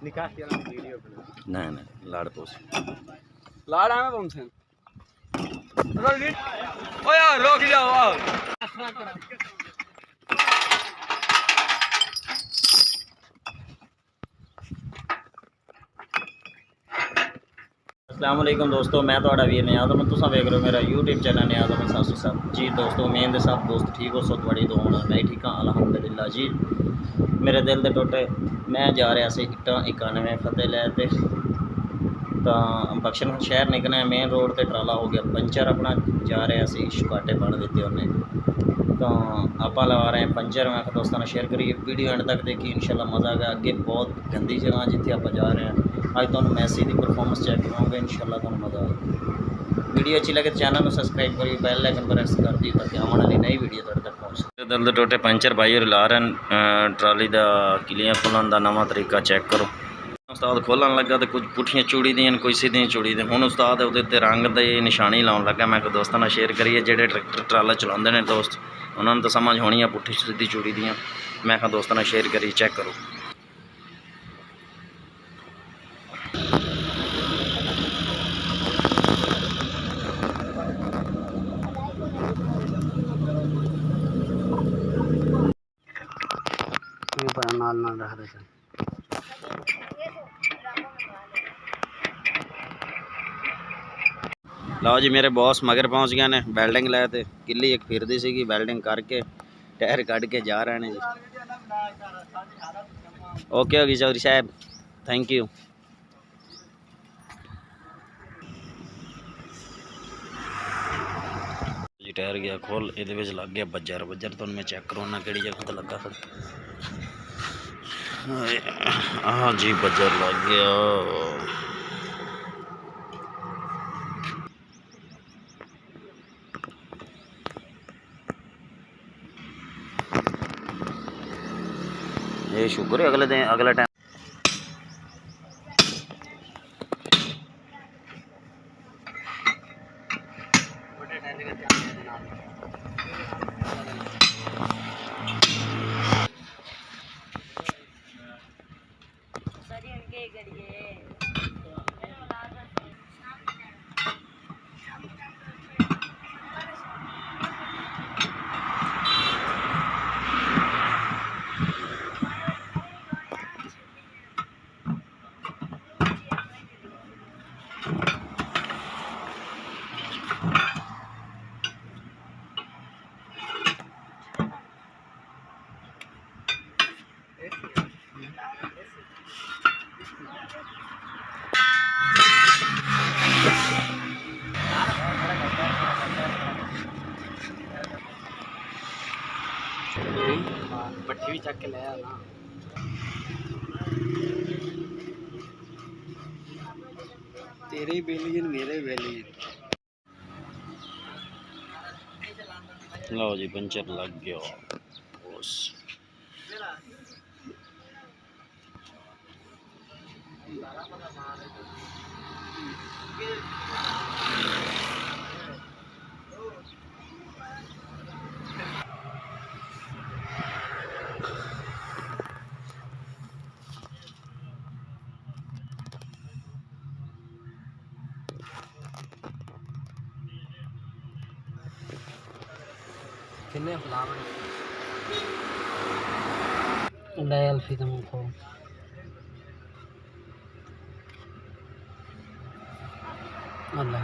निकाह की वीडियो बना नहीं नहीं लाड़ पोस लाड़ आना तुमसे ओ यार रोक जाओ आओ अस्सलाम वालेकुम दोस्तों, मैं तो वीर नियाज़ अहमद, तुम वेख रहे हो मेरा यूट्यूब चैनल नियाज़ अहमद 707 जी। दोस्तों उम्मीद है सब दोस्त ठीक हो, सो बड़ी दो होना मैं ठीक हाँ अलहमदुलिल्लाह जी। मेरे दिल के टोटे मैं जा रहा से इट्टा 91 फतेह लैते तो बख्शन शहर निकलना मेन रोड पर ट्राला हो गया पंचर, अपना जा रहा से शुकाटे बन दिते उन्हें तो आप लगा रहे हैं पंचर। मैं दोस्तों शेयर करिए वीडियो एंड तक देखिए, इंशाल्लाह मज़ा आ गया। अगे बहुत गंदी जगह जिथे आप जा रहे हैं, अज तुम मैसी की परफॉर्मेंस चेक कराओगे, इंशाल्लाह तुम मज़ा आएगा। वीडियो अच्छी लगे तो चैनल को सब्सक्राइब करिए, बेल आइकन प्रेस कर दी ताकि आने वाली नई वीडियो तुहाडे तक पहुँच सके। दिल दे टोटे पंचर भाई ला रहे हैं, ट्राली का किलियां खोलन का नवा तरीका चेक करो। उस्ताद खोलन लगा तो कुछ पुठियां चूड़ी दी कोई सीधियां चूड़ी दी, हुण उस्ताद उहदे रंग की निशानी लाउन लगा। मैं दोस्तों नाल शेयर करिए जेडे ट्रैक्टर ट्राला चलाते हैं दोस्त, उन्होंने तो समझ होनी है पुठी सीधी चूड़ी दियाँ। मैं दोस्तों नाल शेयर करिए चेक करो। नाल नाल रख दे लो जी, मेरे बॉस मगर पहुंच गए ने, वेल्डिंग लाए थे किली एक फिरदी सी, वेल्डिंग करके टायर कट के जा रहे हैं जी। ओके होगी चौधरी साहब, थैंक यू जी। टायर गया खोल, ये लग गया बजर बजर, तो मैं चेक करवाना कि जगह तो लगा फिर। हाँ जी बजर लग गया। ये शुक्र है अगले दिन अगला टाइम पट्टी भी चक के ले ना। तेरे बेली मेरे बेली। लो जी पंचर लग गया बस। किन्ने फलावन ले अल्फी तुम को अल्लाह